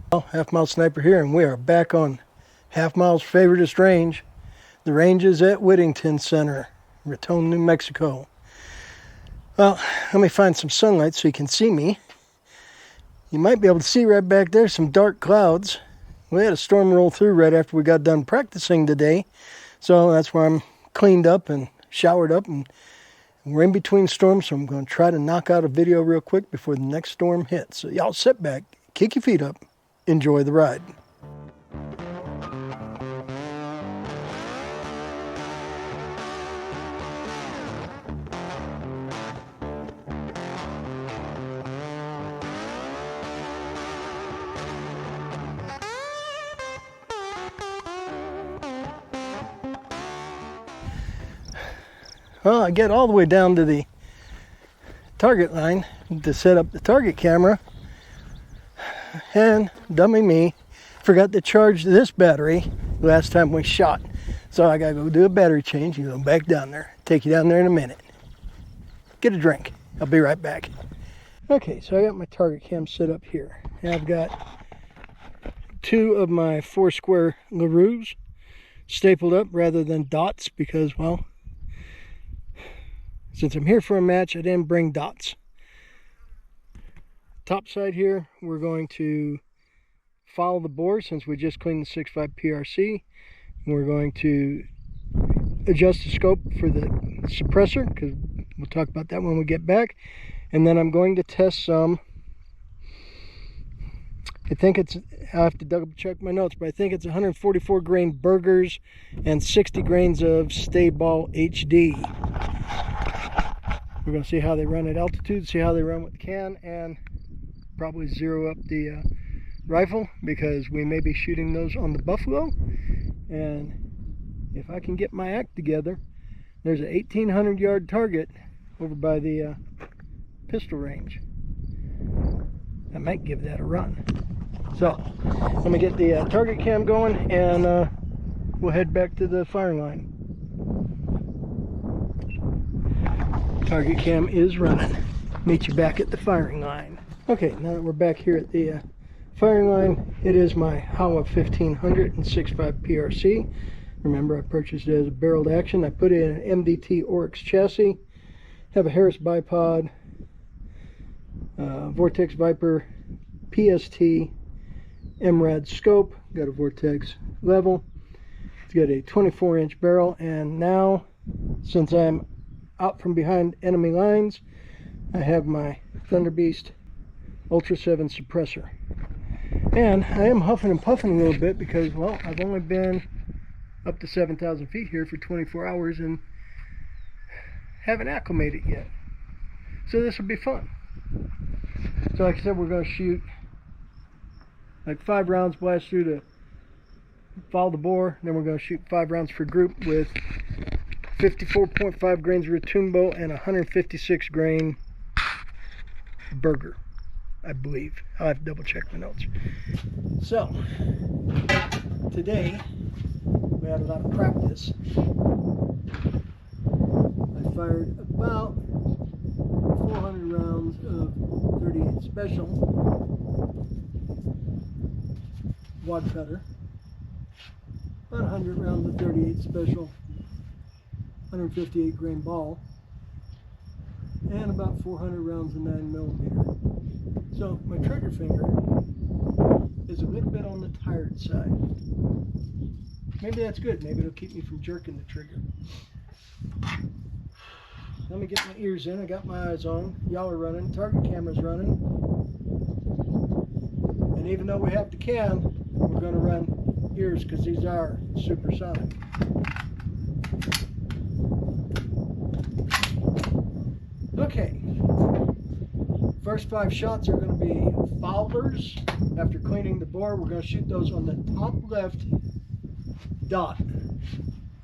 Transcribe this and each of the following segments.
Well, Halfmilesniper here, and we are back on Halfmile's favoriteest range. The range is at Whittington Center, Raton, New Mexico. Well, let me find some sunlight so you can see me. You might be able to see right back there some dark clouds. We had a storm roll through right after we got done practicing today, so that's why I'm cleaned up and showered up, and we're in between storms, so I'm going to try to knock out a video real quick before the next storm hits. So y'all sit back, kick your feet up, enjoy the ride. Well, I get all the way down to the target line to set up the target camera, and dummy me forgot to charge this battery last time we shot. So I gotta go do a battery change and go back down there. Take you down there in a minute. Get a drink. I'll be right back. Okay, so I got my target cam set up here. And I've got two of my 4 square LaRues stapled up rather than dots because, well, since I'm here for a match, I didn't bring dots. Top side here, we're going to follow the bore since we just cleaned the 6.5 PRC. We're going to adjust the scope for the suppressor, because we'll talk about that when we get back. And then I'm going to test some, I'll have to double check my notes, but I think it's 144 grain Bergers and 60 grains of StaBall HD. We're going to see how they run at altitude, see how they run with the can, and probably zero up the rifle, because we may be shooting those on the buffalo. And if I can get my act together, there's an 1,800 yard target over by the pistol range. I might give that a run. So let me get the target cam going, and we'll head back to the firing line. Target cam is running. Meet you back at the firing line. Okay, now that we're back here at the firing line, it is my Howa 1500 and 6.5 PRC. Remember, I purchased it as a barreled action. I put it in an MDT Oryx chassis. Have a Harris bipod, Vortex Viper, PST, MRAD scope. Got a Vortex level. It's got a 24-inch barrel, and now, since I'm out from behind enemy lines, I have my Thunder Beast Ultra 7 suppressor. And I am huffing and puffing a little bit because, well, I've only been up to 7,000 feet here for 24 hours and haven't acclimated yet. So this will be fun. So like I said, we're going to shoot like 5 rounds blast through to follow the bore. Then we're going to shoot 5 rounds per group with 54.5 grains Retumbo and 156 grain Berger, I believe. I'll have to double check my notes. So today we had a lot of practice. I fired about 400 rounds of 38 special wad cutter, about 100 rounds of 38 special 158 grain ball, and about 400 rounds of 9mm. So my trigger finger is a little bit on the tired side. Maybe that's good. Maybe it'll keep me from jerking the trigger. Let me get my ears in. I got my eyes on. Y'all are running. Target camera's running. And even though we have the can, we're going to run ears because these are supersonic. Okay, first 5 shots are going to be foulers. After cleaning the bore, we're going to shoot those on the top left dot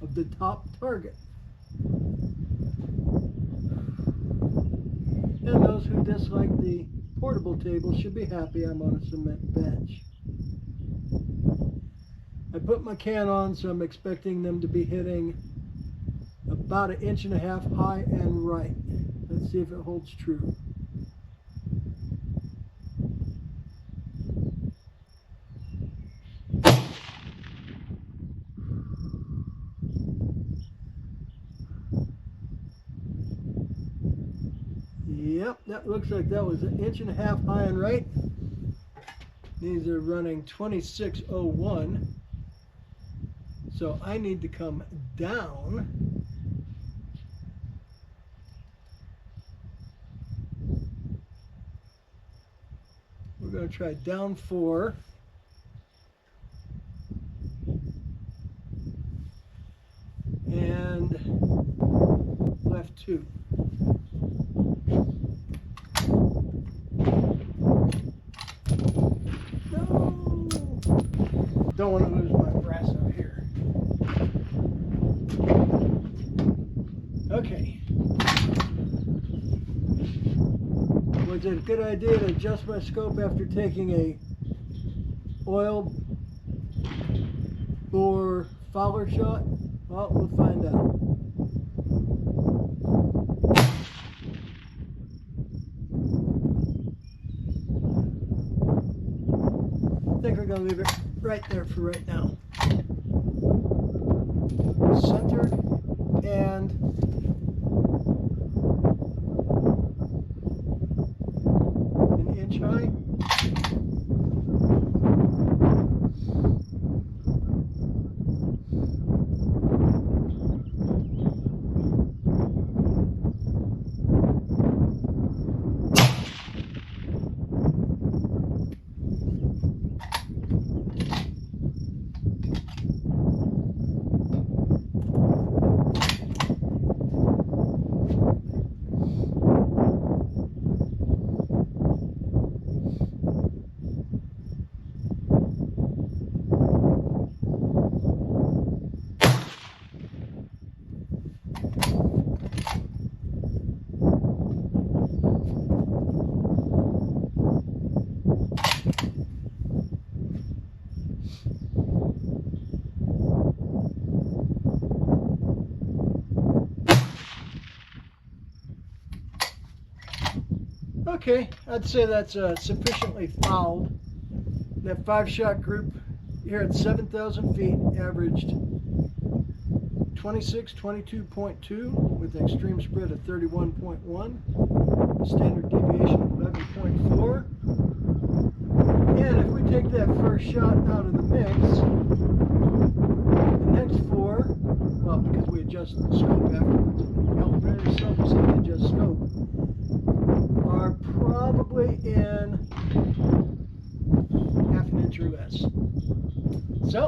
of the top target. And those who dislike the portable table should be happy I'm on a cement bench. I put my can on, so I'm expecting them to be hitting about 1.5 inches high and right. Let's see if it holds true. that looks like that was 1.5 inches high and right. These are running 2601. So I need to come down. We're going to try down 4. And left 2. No! Don't want to lose my brass out here. Okay. Was it a good idea to adjust my scope after taking a oil bore Fowler shot? Well, we'll find out. I think we're going to leave it right there for right now. Centered and an inch high. Okay, I'd say that's sufficiently fouled. That 5-shot group here at 7,000 feet averaged 22.2 with an extreme spread of 31.1, a standard deviation of 11.4. And if we take that first shot out of the mix, the next 4, well, because we adjusted the scope afterwards, well, very seldom so we adjust scope, are probably in 1/2 inch or less. So,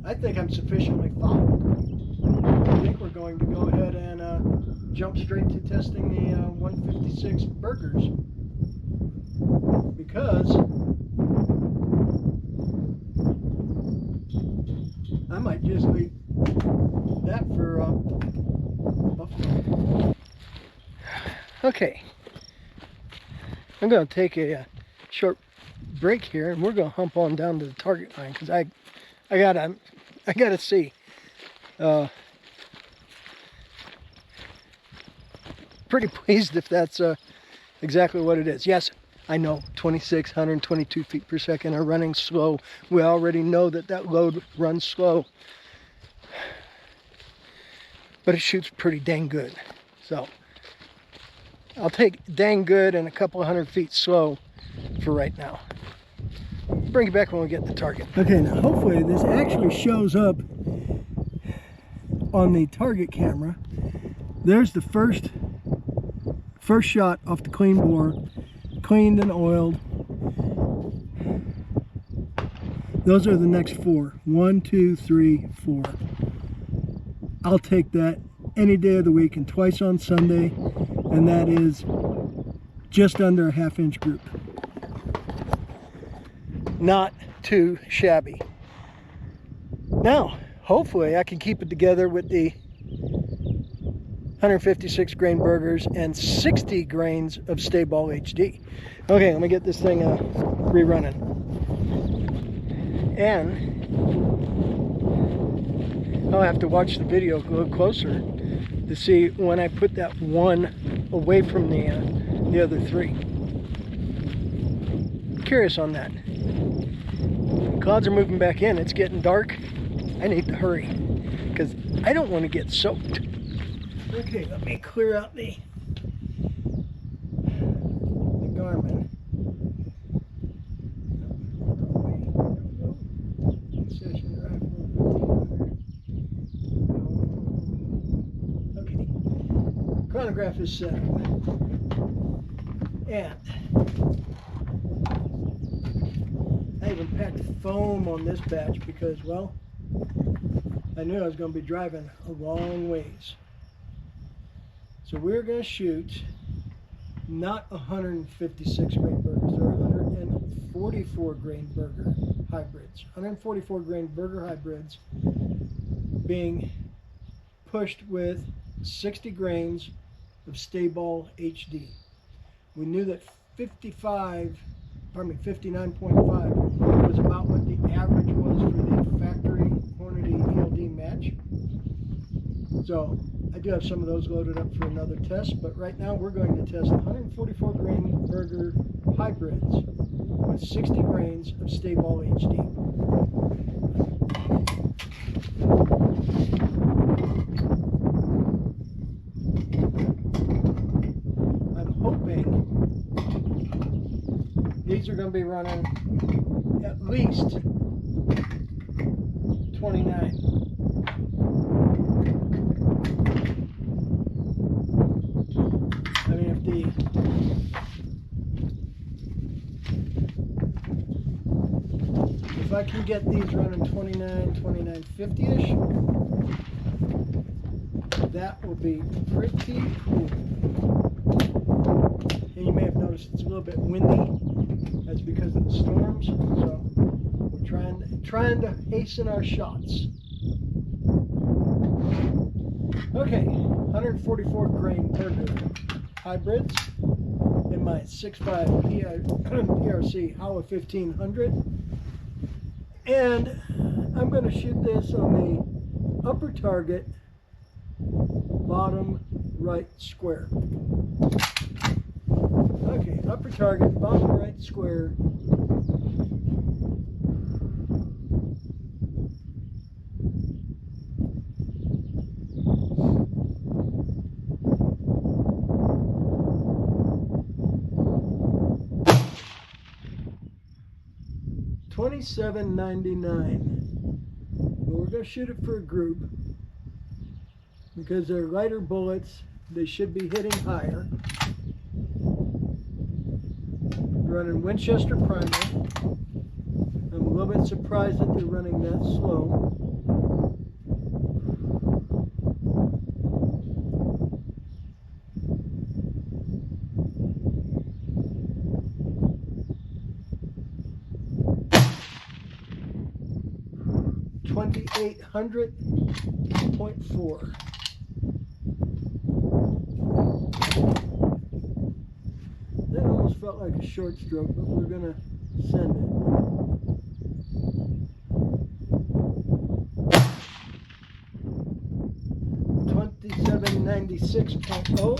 I think I'm sufficiently fouled. I think we're going to go ahead and jump straight to testing the 156 Bergers, because I might just leave that for buffalo. Okay, I'm going to take a short break here, and we're going to hump on down to the target line, because I gotta see. Pretty pleased if that's exactly what it is. Yes, I know 2,622 feet per second are running slow. We already know that that load runs slow, but it shoots pretty dang good. So I'll take dang good and a couple of 100 feet slow for right now. Bring it back when we get the target. Okay, now hopefully this actually shows up on the target camera. There's the first shot off the clean bore, cleaned and oiled. Those are the next 4. 1, 2, 3, 4. I'll take that any day of the week and twice on Sunday, and that is just under a 1/2 inch group. Not too shabby. Now, hopefully I can keep it together with the 156 grain Bergers and 60 grains of StaBall HD. Okay, let me get this thing rerunning. And I'll have to watch the video a little closer to see when I put that one away from the other 3. Curious on that. Clouds are moving back in. It's getting dark. I need to hurry because I don't want to get soaked. Okay, let me clear out the Garmin. Session rifle 1500. Okay, chronograph is set, and I even packed foam on this batch because, well, I knew I was going to be driving a long ways. So we're going to shoot not 156 grain burgers, they're 144 grain burger hybrids. 144 grain burger hybrids being pushed with 60 grains of StaBall HD. We knew that 59.5 was about what the average was for the factory quantity ELD match. So I do have some of those loaded up for another test, but right now we're going to test 144 grain burger hybrids with 60 grains of StaBall HD. I'm hoping these are going to be running at least 29. I mean, if I can get these running 29.50-ish, that will be pretty cool. And you may have noticed it's a little bit windy. That's because of the storms. So we're trying to hasten our shots. Okay, 144 grain burger hybrids in my 6.5 PRC Howa 1500, and I'm going to shoot this on the upper target, bottom right square. Okay, upper target, bottom right square. $27.99. But we're going to shoot it for a group because they're lighter bullets. They should be hitting higher. Running Winchester primer. I'm a little bit surprised that they're running that slow. .4. That almost felt like a short stroke, but we're gonna send it. .96.0.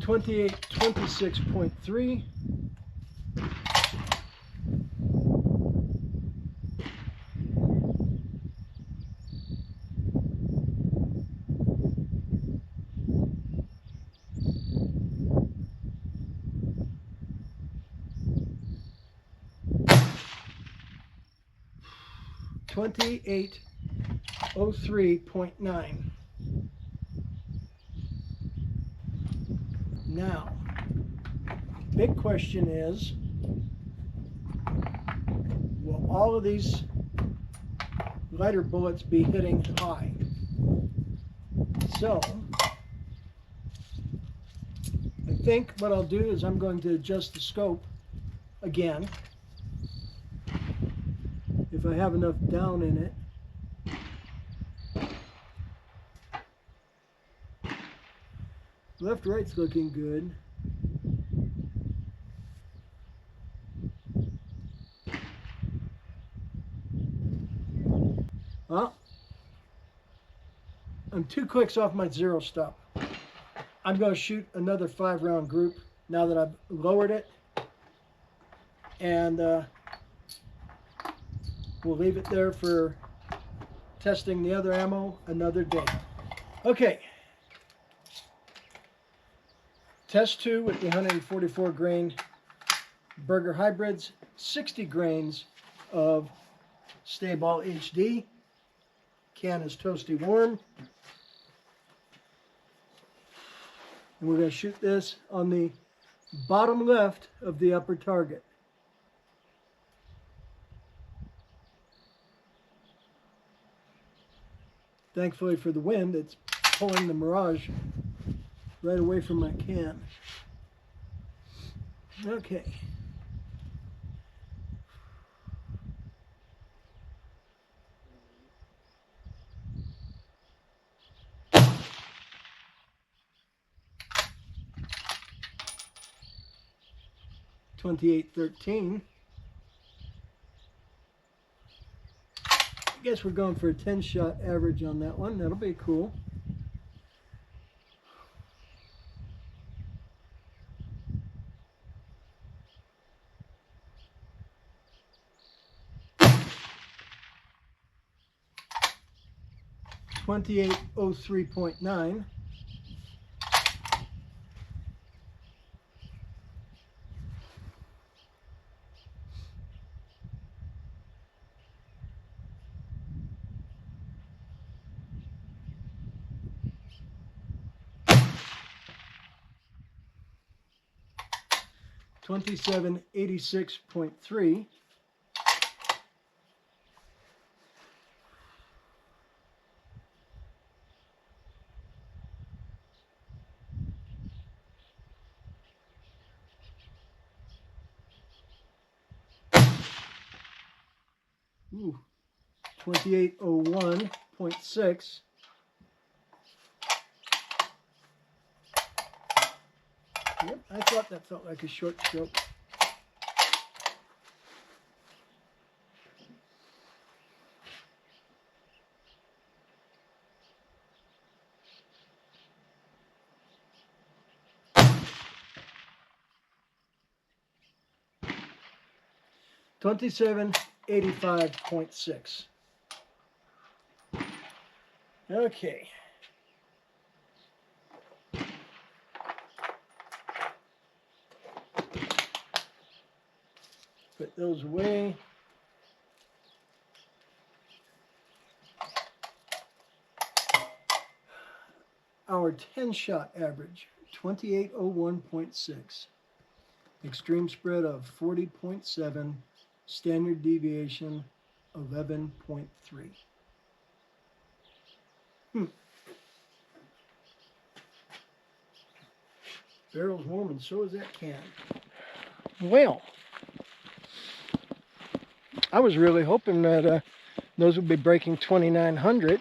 .26.3. .2803.9. Now, big question is, will all of these lighter bullets be hitting high? So, I think what I'll do is I'm going to adjust the scope again, if I have enough down in it. Left right's looking good. I'm 2 clicks off my zero stop. I'm going to shoot another 5-round group now that I've lowered it. And we'll leave it there for testing the other ammo another day. Okay. Test 2 with the 144 grain Berger hybrids, 60 grains of StaBall HD. Can is toasty warm. And we're going to shoot this on the bottom left of the upper target. Thankfully for the wind, it's pulling the Mirage right away from my can. Okay. .28-13. I guess we're going for a 10-shot average on that one. That'll be cool. .2803.9. .2786.3. Ooh, 2801.6. Yep, I thought that felt like a short stroke. .2785.6. Okay. Put those away. Our 10-shot average, 2801.6. Extreme spread of 40.7. Standard deviation, 11.3. Barrel's warm and so is that can. Well, I was really hoping that those would be breaking 2900.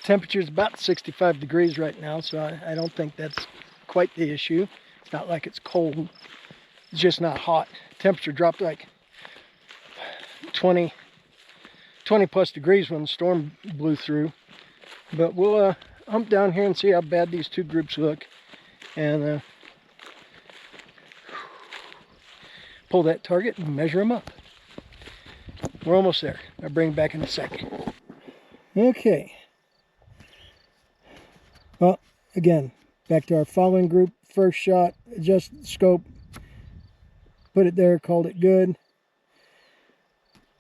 Temperature's about 65 degrees right now, so I don't think that's quite the issue. It's not like it's cold, it's just not hot. Temperature dropped like 20 plus degrees when the storm blew through. But we'll hump down here and see how bad these two groups look, and pull that target and measure them up. We're almost there. I'll bring it back in a second. Okay. Well, again, back to our following group. First shot, adjusted the scope, put it there, called it good.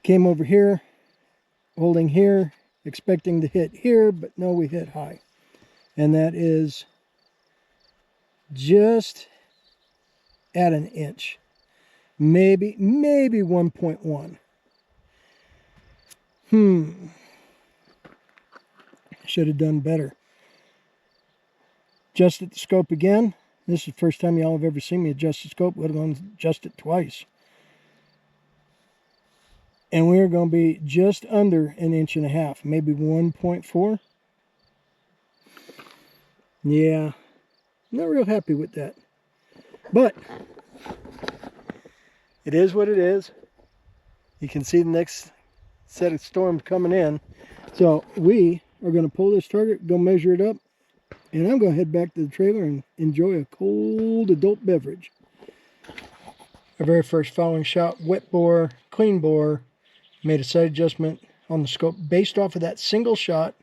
Came over here, holding here, expecting to hit here, but no, we hit high. And that is just at an inch. Maybe 1.1. Should have done better. Adjusted the scope again. This is the first time y'all have ever seen me adjust the scope, let alone adjust it twice. And we're going to be just under an inch and a half, maybe 1.4. Yeah, not real happy with that. But it is what it is. You can see the next said a storm's coming in. So we are going to pull this target, go measure it up, and I'm going to head back to the trailer and enjoy a cold adult beverage. Our very first following shot, wet bore, clean bore, made a sight adjustment on the scope based off of that single shot,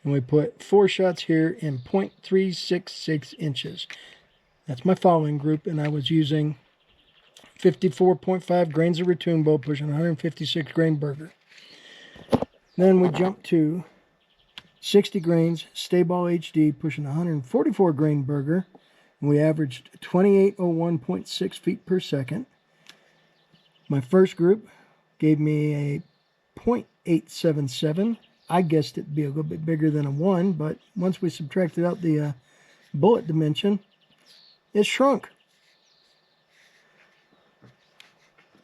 and we put 4 shots here in 0.366 inches. That's my following group, and I was using 54.5 grains of Retumbo, pushing 156 grain Berger. Then we jump to 60 grains StaBall HD, pushing 144 grain Berger, and we averaged 2801.6 feet per second. My first group gave me a 0.877. I guessed it'd be a little bit bigger than a 1, but once we subtracted out the bullet dimension, it shrunk.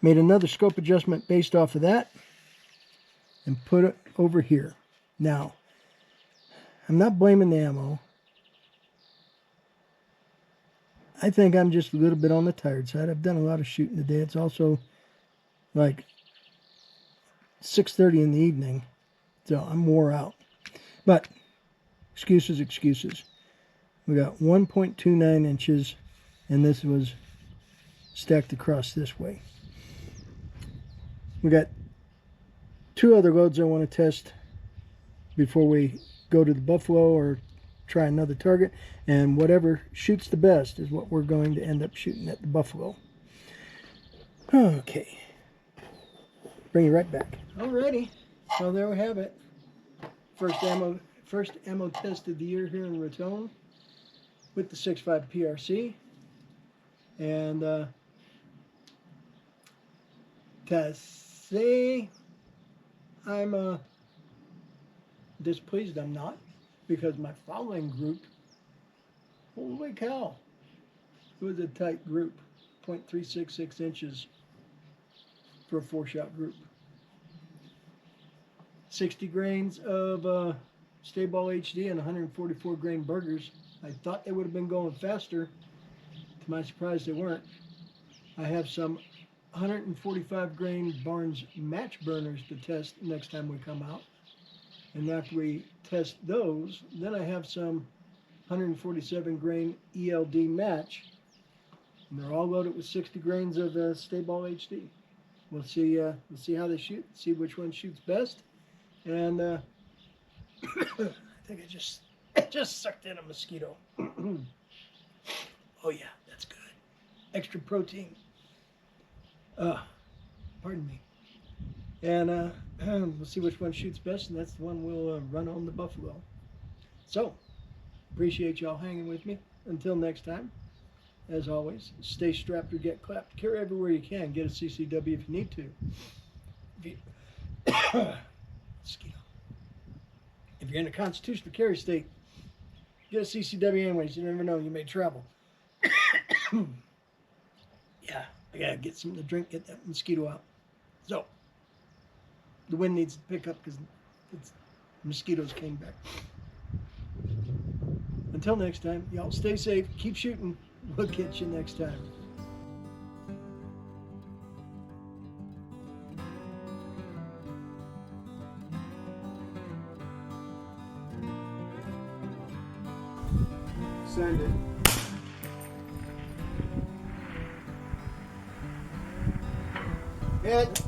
Made another scope adjustment based off of that and put it over here. Now, I'm not blaming the ammo. I think I'm just a little bit on the tired side. I've done a lot of shooting today. It's also like 6:30 in the evening, so I'm wore out. But excuses, excuses. We got 1.29 inches, and this was stacked across this way. We got 2 other loads I want to test before we go to the buffalo or try another target, and whatever shoots the best is what we're going to end up shooting at the buffalo. Okay, bring you right back. Alrighty, so there we have it. First ammo test of the year here in Raton with the 6.5 PRC, and to say I'm displeased, I'm not, because my following group, holy cow, it was a tight group, 0.366 inches for a 4-shot group. 60 grains of StaBall HD and 144 grain Bergers. I thought they would have been going faster. To my surprise, they weren't. I have some 145 grain Barnes match burners to test next time we come out. And after we test those, then I have some 147 grain ELD match. And they're all loaded with 60 grains of StaBall HD. We'll see how they shoot, see which one shoots best. And I think I just sucked in a mosquito. Oh yeah, that's good. Extra protein. Pardon me. And we'll see which one shoots best, and that's the one we'll run on the buffalo. So, appreciate y'all hanging with me. Until next time, as always, stay strapped or get clapped. Carry everywhere you can. Get a CCW if you need to. Mosquito. If you're in a constitutional carry state, get a CCW anyways. You never know, you may travel. Yeah, I gotta get something to drink, get that mosquito out. So, the wind needs to pick up because mosquitoes came back. Until next time, y'all stay safe, keep shooting. We'll catch you next time. Send it. Hit.